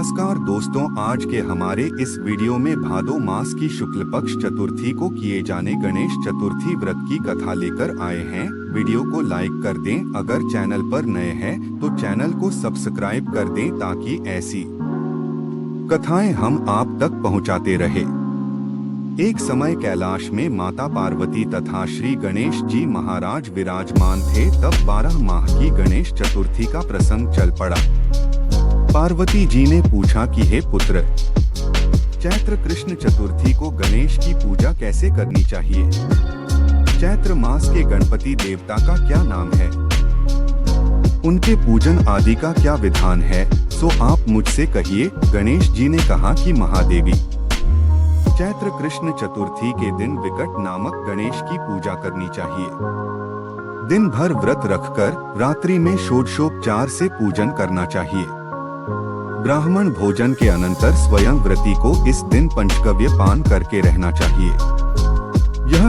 नमस्कार दोस्तों, आज के हमारे इस वीडियो में भादो मास की शुक्ल पक्ष चतुर्थी को किए जाने गणेश चतुर्थी व्रत की कथा लेकर आए हैं। वीडियो को लाइक कर दें, अगर चैनल पर नए हैं तो चैनल को सब्सक्राइब कर दें ताकि ऐसी कथाएं हम आप तक पहुंचाते रहे। एक समय कैलाश में माता पार्वती तथा श्री गणेश जी महाराज विराजमान थे। तब 12 माह की गणेश चतुर्थी का प्रसंग चल पड़ा। पार्वती जी ने पूछा कि हे पुत्र, चैत्र कृष्ण चतुर्थी को गणेश की पूजा कैसे करनी चाहिए? चैत्र मास के गणपति देवता का क्या नाम है? उनके पूजन आदि का क्या विधान है? सो आप मुझसे कहिए। गणेश जी ने कहा कि महादेवी, चैत्र कृष्ण चतुर्थी के दिन विकट नामक गणेश की पूजा करनी चाहिए। दिन भर व्रत रखकर रात्रि में षोडशोपचार से पूजन करना चाहिए। ब्राह्मण भोजन के अनंतर स्वयं व्रती को इस दिन पंचगव्य पान करके रहना चाहिए। यह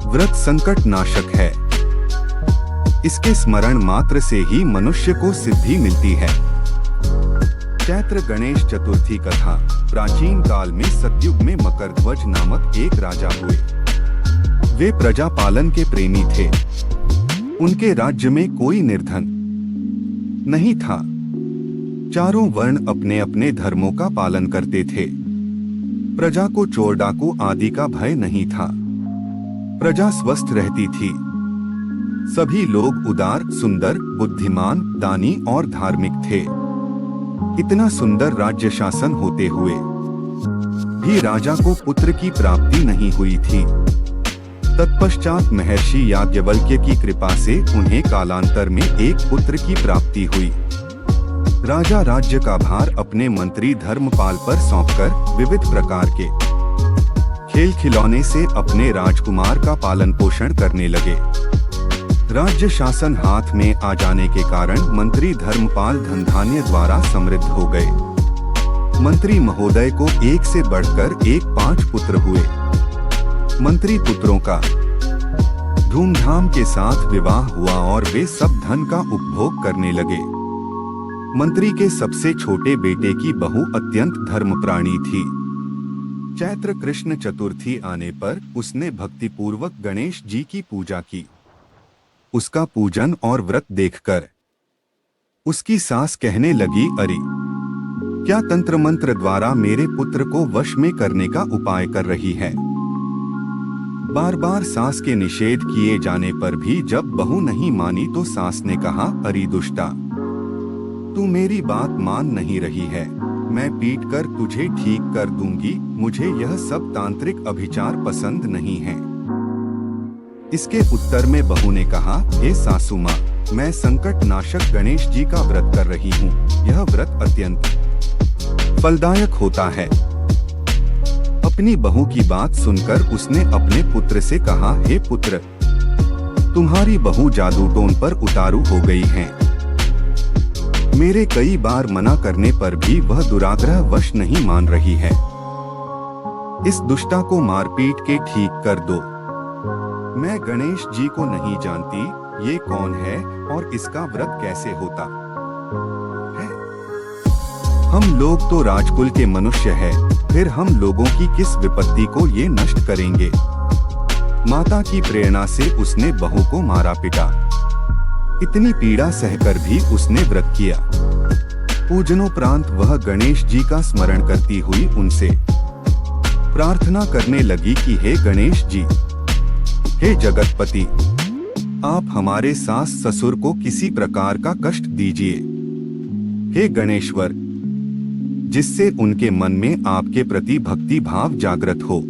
व्रत संकट नाशक है। इसके स्मरण मात्र से ही मनुष्य को सिद्धि मिलती है। चैत्र गणेश चतुर्थी कथा। प्राचीन काल में सतयुग में मकरध्वज नामक एक राजा हुए। वे प्रजा पालन के प्रेमी थे। उनके राज्य में कोई निर्धन नहीं था। चारों वर्ण अपने अपने धर्मों का पालन करते थे। प्रजा को चोर डाकू आदि का भय नहीं था। प्रजा स्वस्थ रहती थी। सभी लोग उदार, सुंदर, बुद्धिमान, दानी और धार्मिक थे। इतना सुंदर राज्य शासन होते हुए भी राजा को पुत्र की प्राप्ति नहीं हुई थी। तत्पश्चात महर्षि याज्ञवल्क्य की कृपा से उन्हें कालांतर में एक पुत्र की प्राप्ति हुई। राजा राज्य का भार अपने मंत्री धर्मपाल पर सौंपकर विविध प्रकार के खेल खिलौने से अपने राजकुमार का पालन पोषण करने लगे। राज्य शासन हाथ में आ जाने के कारण मंत्री धर्मपाल धन धान्य द्वारा समृद्ध हो गए। मंत्री महोदय को एक से बढ़कर एक 5 पुत्र हुए। मंत्री पुत्रों का धूमधाम के साथ विवाह हुआ और वे सब धन का उपभोग करने लगे। मंत्री के सबसे छोटे बेटे की बहू अत्यंत धर्मप्राणी थी। चैत्र कृष्ण चतुर्थी आने पर उसने भक्तिपूर्वक गणेश जी की पूजा की। उसका पूजन और व्रत देखकर उसकी सास कहने लगी, अरे, क्या तंत्र मंत्र द्वारा मेरे पुत्र को वश में करने का उपाय कर रही है? बार बार सास के निषेध किए जाने पर भी जब बहू नहीं मानी तो सास ने कहा, अरे दुष्टा, तू मेरी बात मान नहीं रही है। मैं पीट कर तुझे ठीक कर दूंगी। मुझे यह सब तांत्रिक अभिचार पसंद नहीं है। इसके उत्तर में बहू ने कहा, हे सासू माँ, मैं संकट नाशक गणेश जी का व्रत कर रही हूँ। यह व्रत अत्यंत फलदायक होता है। अपनी बहू की बात सुनकर उसने अपने पुत्र से कहा, हे पुत्र, तुम्हारी बहू जादू टोन पर उतारू हो गई है। मेरे कई बार मना करने पर भी वह दुराग्रह वश नहीं मान रही है। इस दुष्टा को मारपीट के ठीक कर दो। मैं गणेश जी को नहीं जानती, ये कौन है और इसका व्रत कैसे होता है? हम लोग तो राजकुल के मनुष्य हैं, फिर हम लोगों की किस विपत्ति को ये नष्ट करेंगे? माता की प्रेरणा से उसने बहू को मारा पिटा। इतनी पीड़ा सहकर भी उसने व्रत किया। पूजनोपरांत वह गणेश जी का स्मरण करती हुई उनसे प्रार्थना करने लगी कि हे गणेश जी, हे जगतपति, आप हमारे सास ससुर को किसी प्रकार का कष्ट दीजिए। हे गणेश्वर, जिससे उनके मन में आपके प्रति भक्ति भाव जागृत हो।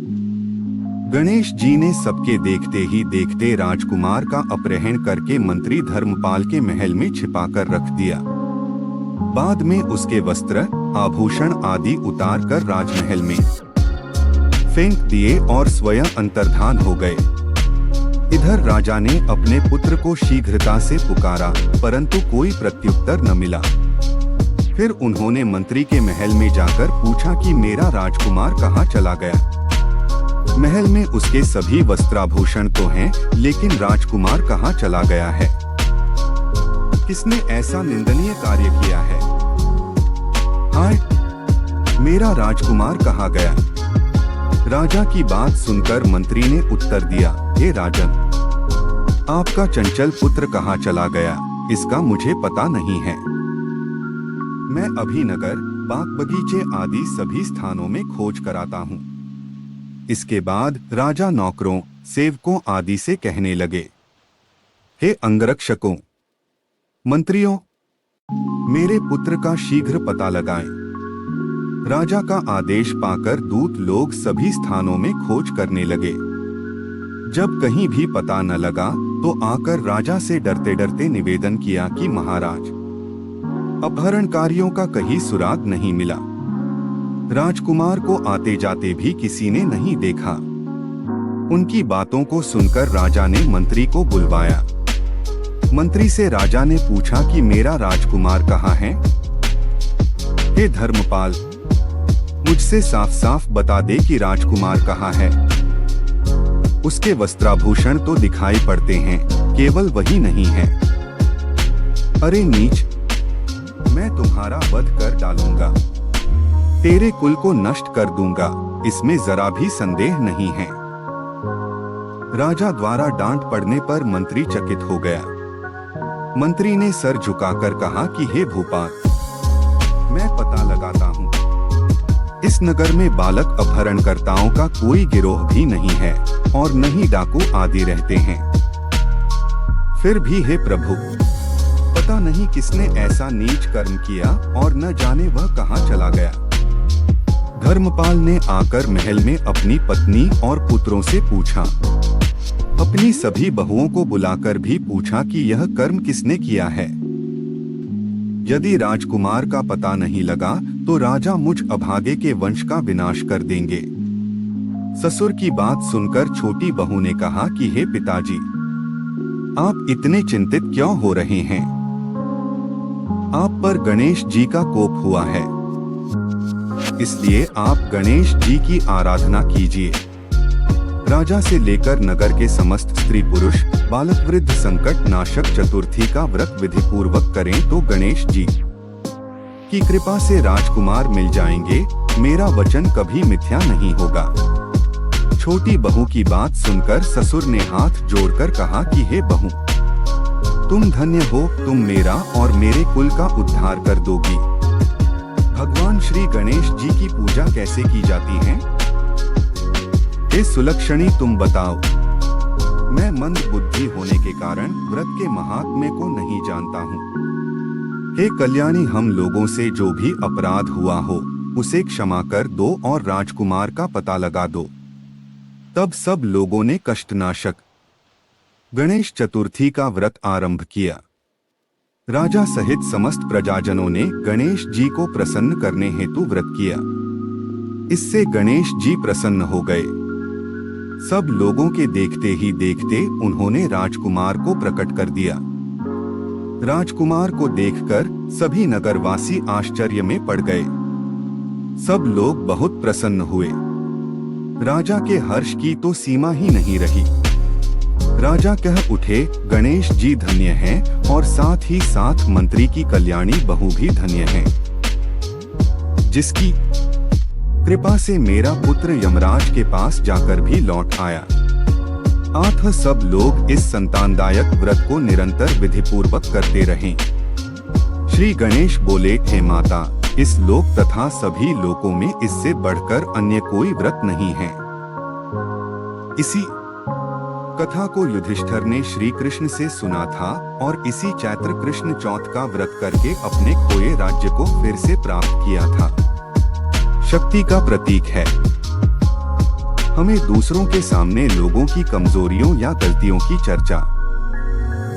गणेश जी ने सबके देखते ही देखते राजकुमार का अपहरण करके मंत्री धर्मपाल के महल में छिपाकर रख दिया। बाद में उसके वस्त्र, आभूषण आदि उतार कर राजमहल में फेंक दिए और स्वयं अंतर्धान हो गए। इधर राजा ने अपने पुत्र को शीघ्रता से पुकारा, परंतु कोई प्रत्युत्तर न मिला। फिर उन्होंने मंत्री के महल में जाकर पूछा कि मेरा राजकुमार कहाँ चला गया? महल में उसके सभी वस्त्राभूषण तो हैं, लेकिन राजकुमार कहाँ चला गया है? किसने ऐसा निंदनीय कार्य किया है? मेरा राजकुमार कहाँ गया? राजा की बात सुनकर मंत्री ने उत्तर दिया, हे राजन, आपका चंचल पुत्र कहाँ चला गया, इसका मुझे पता नहीं है। मैं अभी नगर, बाग बगीचे आदि सभी स्थानों में खोज कराता हूँ। इसके बाद राजा नौकरों, सेवकों आदि से कहने लगे, हे अंगरक्षकों, मंत्रियों, मेरे पुत्र का शीघ्र पता लगाएं। राजा का आदेश पाकर दूत लोग सभी स्थानों में खोज करने लगे। जब कहीं भी पता न लगा तो आकर राजा से डरते डरते निवेदन किया कि महाराज, अपहरणकारियों का कहीं सुराग नहीं मिला। राजकुमार को आते जाते भी किसी ने नहीं देखा। उनकी बातों को सुनकर राजा ने मंत्री को बुलवाया। मंत्री से राजा ने पूछा कि मेरा राजकुमार कहाँ है? हे धर्मपाल, मुझसे साफ साफ बता दे कि राजकुमार कहाँ है। उसके वस्त्राभूषण तो दिखाई पड़ते हैं, केवल वही नहीं है। अरे नीच, मैं तुम्हारा वध कर डालूंगा, तेरे कुल को नष्ट कर दूंगा, इसमें जरा भी संदेह नहीं है। राजा द्वारा डांट पड़ने पर मंत्री चकित हो गया। मंत्री ने सर झुकाकर कहा कि हे भूपाल, मैं पता लगाता हूँ। इस नगर में बालक अपहरणकर्ताओं का कोई गिरोह भी नहीं है और न ही डाकू आदि रहते हैं। फिर भी हे प्रभु, पता नहीं किसने ऐसा नीच कर्म किया और न जाने वह कहाँ चला गया। धर्मपाल ने आकर महल में अपनी पत्नी और पुत्रों से पूछा। अपनी सभी बहुओं को बुलाकर भी पूछा कि यह कर्म किसने किया है। यदि राजकुमार का पता नहीं लगा तो राजा मुझ अभागे के वंश का विनाश कर देंगे। ससुर की बात सुनकर छोटी बहू ने कहा कि हे पिताजी, आप इतने चिंतित क्यों हो रहे हैं? आप पर गणेश जी का कोप हुआ है, इसलिए आप गणेश जी की आराधना कीजिए। राजा से लेकर नगर के समस्त स्त्री पुरुष, बालक वृद्ध संकट नाशक चतुर्थी का व्रत विधि पूर्वक करें तो गणेश जी की कृपा से राजकुमार मिल जाएंगे। मेरा वचन कभी मिथ्या नहीं होगा। छोटी बहू की बात सुनकर ससुर ने हाथ जोड़कर कहा कि हे बहू, तुम धन्य हो, तुम मेरा और मेरे कुल का उद्धार कर दोगी। भगवान श्री गणेश जी की पूजा कैसे की जाती है? हे सुलक्षणी, तुम बताओ। मैं मंद बुद्धि होने के कारण व्रत के महात्म्य को नहीं जानता हूँ। हे कल्याणी, हम लोगों से जो भी अपराध हुआ हो उसे क्षमा कर दो और राजकुमार का पता लगा दो। तब सब लोगों ने कष्टनाशक गणेश चतुर्थी का व्रत आरंभ किया। राजा सहित समस्त प्रजाजनों ने गणेश जी को प्रसन्न करने हेतु व्रत किया। इससे गणेश जी प्रसन्न हो गए। सब लोगों के देखते ही देखते उन्होंने राजकुमार को प्रकट कर दिया। राजकुमार को देखकर सभी नगरवासी आश्चर्य में पड़ गए। सब लोग बहुत प्रसन्न हुए। राजा के हर्ष की तो सीमा ही नहीं रही। राजा कह उठे, गणेश जी धन्य हैं और साथ ही साथ मंत्री की कल्याणी बहू भी धन्य है, जिसकी कृपा से मेरा पुत्र यमराज के पास जाकर भी लौट आया। आठ सब लोग इस संतानदायक व्रत को निरंतर विधिपूर्वक करते रहे। श्री गणेश बोले, हे माता, इस लोक तथा सभी लोकों में इससे बढ़कर अन्य कोई व्रत नहीं है। इसी कथा को युधिष्ठिर ने श्री कृष्ण से सुना था और इसी चैत्र कृष्ण चौथ का व्रत करके अपने खोए राज्य को फिर से प्राप्त किया था। शक्ति का प्रतीक है। हमें दूसरों के सामने लोगों की कमजोरियों या गलतियों की चर्चा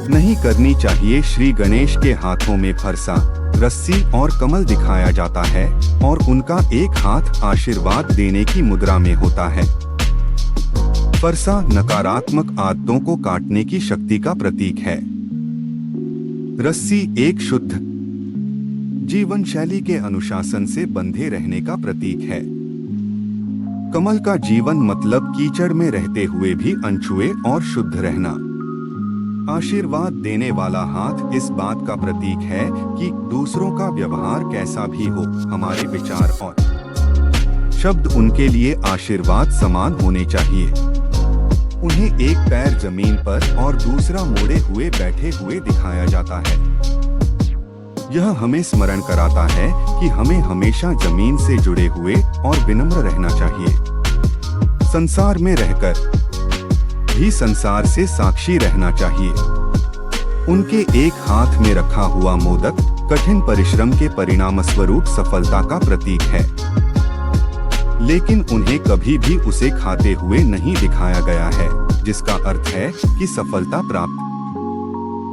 नहीं करनी चाहिए। श्री गणेश के हाथों में फरसा, रस्सी और कमल दिखाया जाता है और उनका एक हाथ आशीर्वाद देने की मुद्रा में होता है। फरसा नकारात्मक आदतों को काटने की शक्ति का प्रतीक है। रस्सी एक शुद्ध जीवन शैली के अनुशासन से बंधे रहने का प्रतीक है। कमल का जीवन मतलब कीचड़ में रहते हुए भी अनछुए और शुद्ध रहना। आशीर्वाद देने वाला हाथ इस बात का प्रतीक है कि दूसरों का व्यवहार कैसा भी हो, हमारे विचार और शब्द उनके लिए आशीर्वाद समान होने चाहिए। उन्हें एक पैर जमीन पर और दूसरा मोड़े हुए बैठे हुए दिखाया जाता है। यह हमें स्मरण कराता है कि हमें हमेशा जमीन से जुड़े हुए और विनम्र रहना चाहिए। संसार में रहकर भी संसार से साक्षी रहना चाहिए। उनके एक हाथ में रखा हुआ मोदक कठिन परिश्रम के परिणाम स्वरूप सफलता का प्रतीक है, लेकिन उन्हें कभी भी उसे खाते हुए नहीं दिखाया गया है, जिसका अर्थ है कि सफलता प्राप्त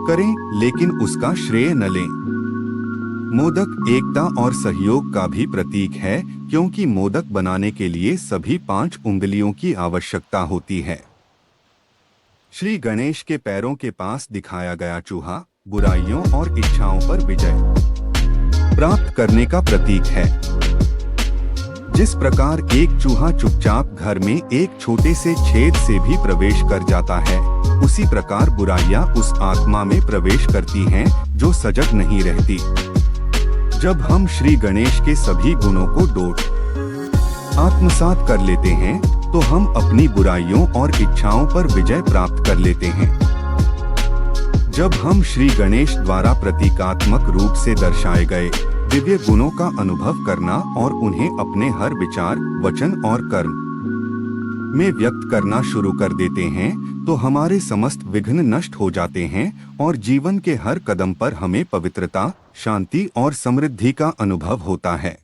करें लेकिन उसका श्रेय न लें। मोदक एकता और सहयोग का भी प्रतीक है, क्योंकि मोदक बनाने के लिए सभी 5 उंगलियों की आवश्यकता होती है। श्री गणेश के पैरों के पास दिखाया गया चूहा बुराइयों और इच्छाओं पर विजय प्राप्त करने का प्रतीक है। जिस प्रकार एक चूहा चुपचाप घर में एक छोटे से छेद से भी प्रवेश कर जाता है, उसी प्रकार बुराइयां उस आत्मा में प्रवेश करती हैं जो सजग नहीं रहती। जब हम श्री गणेश के सभी गुणों को डोट आत्मसात कर लेते हैं, तो हम अपनी बुराइयों और इच्छाओं पर विजय प्राप्त कर लेते हैं। जब हम श्री गणेश द्वारा प्रतीकात्मक रूप से दर्शाए गए दिव्य गुणों का अनुभव करना और उन्हें अपने हर विचार, वचन और कर्म में व्यक्त करना शुरू कर देते हैं, तो हमारे समस्त विघ्न नष्ट हो जाते हैं और जीवन के हर कदम पर हमें पवित्रता, शांति और समृद्धि का अनुभव होता है।